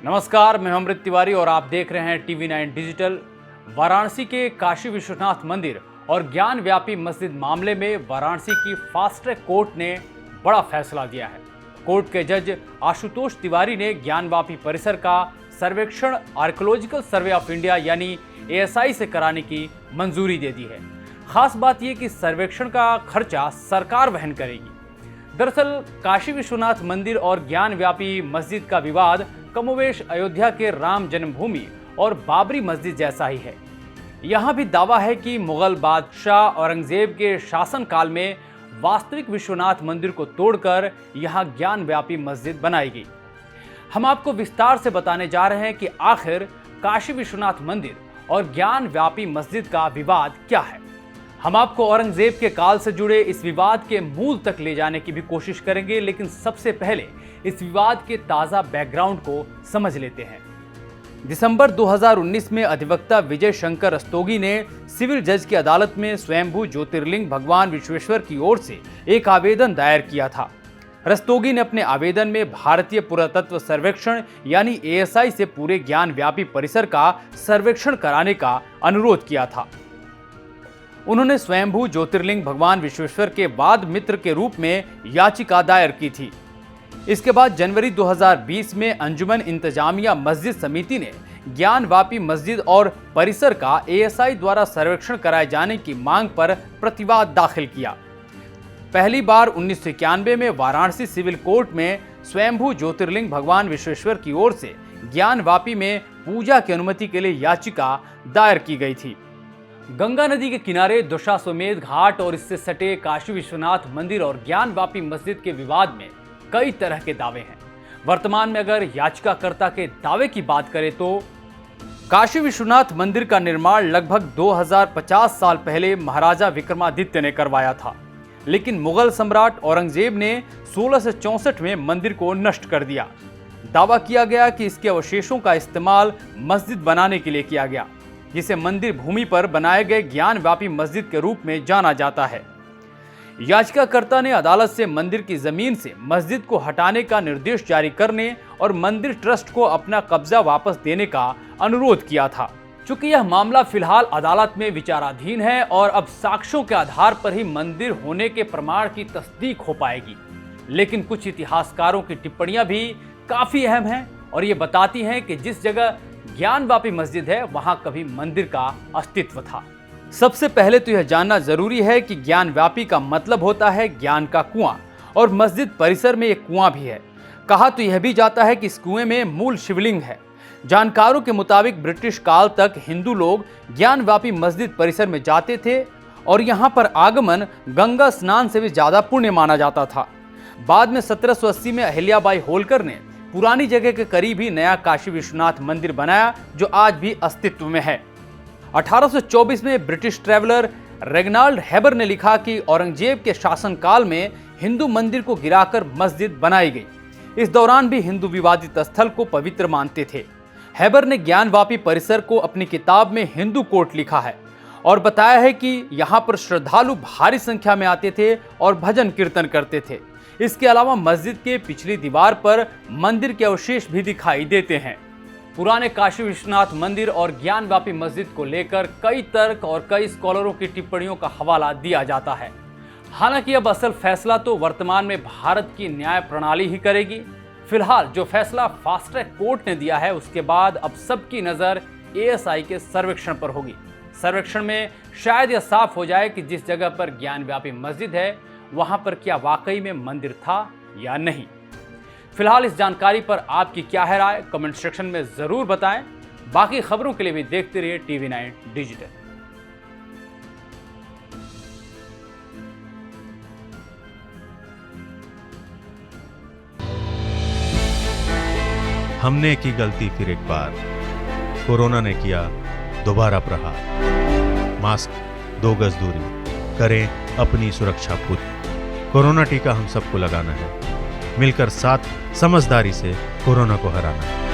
नमस्कार, मैं अमृत तिवारी और आप देख रहे हैं TV9 डिजिटल। वाराणसी के काशी विश्वनाथ मंदिर और ज्ञान व्यापी मस्जिद मामले में वाराणसी की फास्ट ट्रैक कोर्ट ने बड़ा फैसला दिया है। कोर्ट के जज आशुतोष तिवारी ने ज्ञान व्यापी परिसर का सर्वेक्षण आर्कियोलॉजिकल सर्वे ऑफ इंडिया यानी ASI से कराने की मंजूरी दे दी है। खास बात यह कि सर्वेक्षण का खर्चा सरकार वहन करेगी। दरअसल काशी विश्वनाथ मंदिर और ज्ञान व्यापी मस्जिद का विवाद कमोवेश अयोध्या के राम जन्मभूमि और बाबरी मस्जिद जैसा ही है। यहाँ भी दावा है कि मुगल बादशाह औरंगजेब के शासनकाल में वास्तविक विश्वनाथ मंदिर को तोड़कर यहाँ ज्ञान व्यापी मस्जिद बनाई गई। हम आपको विस्तार से बताने जा रहे हैं कि आखिर काशी विश्वनाथ मंदिर और ज्ञान व्यापी मस्जिद का विवाद क्या है। हम आपको औरंगजेब के काल से जुड़े इस विवाद के मूल तक ले जाने की भी कोशिश करेंगे, लेकिन सबसे पहले इस विवाद के ताजा बैकग्राउंड को समझ लेते हैं। दिसंबर 2019 में अधिवक्ता विजय शंकर रस्तोगी ने सिविल जज की अदालत में स्वयंभू ज्योतिर्लिंग भगवान विश्वेश्वर की ओर से एक आवेदन दायर किया था। रस्तोगी ने अपने आवेदन में भारतीय पुरातत्व सर्वेक्षण यानी ASI से पूरे ज्ञान व्यापी परिसर का सर्वेक्षण कराने का अनुरोध किया था। उन्होंने स्वयंभू ज्योतिर्लिंग भगवान विश्वेश्वर के वाद मित्र के रूप में याचिका दायर की थी। इसके बाद जनवरी 2020 में अंजुमन इंतजामिया मस्जिद समिति ने ज्ञान व्यापी मस्जिद और परिसर का ASI द्वारा सर्वेक्षण कराए जाने की मांग पर प्रतिवाद दाखिल किया। पहली बार 1991 में वाराणसी सिविल कोर्ट में स्वयंभू ज्योतिर्लिंग भगवान विश्वेश्वर की ओर से ज्ञान व्यापी में पूजा की अनुमति के लिए याचिका दायर की गई थी। गंगा नदी के किनारे दशाश्वमेध घाट और इससे सटे काशी विश्वनाथ मंदिर और ज्ञान व्यापी मस्जिद के विवाद में कई तरह के दावे हैं। वर्तमान में अगर याचिकाकर्ता के दावे की बात करें तो काशी विश्वनाथ मंदिर का निर्माण लगभग 2050 साल पहले महाराजा विक्रमादित्य ने करवाया था, लेकिन मुगल सम्राट औरंगजेब ने 1664 में मंदिर को नष्ट कर दिया। दावा किया गया कि इसके अवशेषों का इस्तेमाल मस्जिद बनाने के लिए किया गया, जिसे मंदिर भूमि पर बनाए गए ज्ञान व्यापी मस्जिद के रूप में जाना जाता है। याचिकाकर्ता ने अदालत से मंदिर की जमीन से मस्जिद को हटाने का निर्देश जारी करने और मंदिर ट्रस्ट को अपना कब्जा वापस देने का अनुरोध किया था। चूंकि यह मामला फिलहाल अदालत में विचाराधीन है और अब साक्ष्यों के आधार पर ही मंदिर होने के प्रमाण की तस्दीक हो पाएगी, लेकिन कुछ इतिहासकारों की टिप्पणियां भी काफी अहम हैं और ये बताती हैं कि जिस जगह ज्ञान व्यापी मस्जिद है वहां कभी मंदिर का अस्तित्व था। सबसे पहले तो यह जानना जरूरी है कि ज्ञान व्यापी का मतलब होता है ज्ञान का कुआं, और मस्जिद परिसर में एक कुआं भी है। कहा तो यह भी जाता है कि इस कुएं में मूल शिवलिंग है। जानकारों के मुताबिक ब्रिटिश काल तक हिंदू लोग ज्ञान व्यापी मस्जिद परिसर में जाते थे और यहाँ पर आगमन गंगा स्नान से भी ज्यादा पुण्य माना जाता था। बाद में 1780 में अहिल्याबाई होलकर ने पुरानी जगह के करीब ही नया काशी विश्वनाथ मंदिर बनाया, जो आज भी अस्तित्व में है। 1824 में ब्रिटिश ट्रैवलर रेगनाल्ड हेबर ने लिखा कि औरंगजेब के शासनकाल में हिंदू मंदिर को गिराकर मस्जिद बनाई गई। इस दौरान भी हिंदू विवादित स्थल को पवित्र मानते थे। हेबर ने ज्ञान व्यापी परिसर को अपनी किताब में हिंदू कोर्ट लिखा है और बताया है कि यहाँ पर श्रद्धालु भारी संख्या में आते थे और भजन कीर्तन करते थे। इसके अलावा मस्जिद के पिछली दीवार पर मंदिर के अवशेष भी दिखाई देते हैं। पुराने काशी विश्वनाथ मंदिर और ज्ञान व्यापी मस्जिद को लेकर कई तर्क और कई स्कॉलरों की टिप्पणियों का हवाला दिया जाता है। हालांकि अब असल फैसला तो वर्तमान में भारत की न्याय प्रणाली ही करेगी। फिलहाल जो फैसला फास्ट ट्रैक कोर्ट ने दिया है, उसके बाद अब सबकी नजर ASI के सर्वेक्षण पर होगी। सर्वेक्षण में शायद यह साफ हो जाए कि जिस जगह पर ज्ञान व्यापी मस्जिद है वहां पर क्या वाकई में मंदिर था या नहीं। फिलहाल इस जानकारी पर आपकी क्या है राय, कमेंट सेक्शन में जरूर बताएं। बाकी खबरों के लिए भी देखते रहिए TV9 डिजिटल। हमने की गलती फिर एक बार, कोरोना ने किया दोबारा प्रहार। मास्क, 2 गज दूरी, करें अपनी सुरक्षा खुद। कोरोना टीका हम सबको लगाना है, मिलकर साथ समझदारी से कोरोना को हराना है।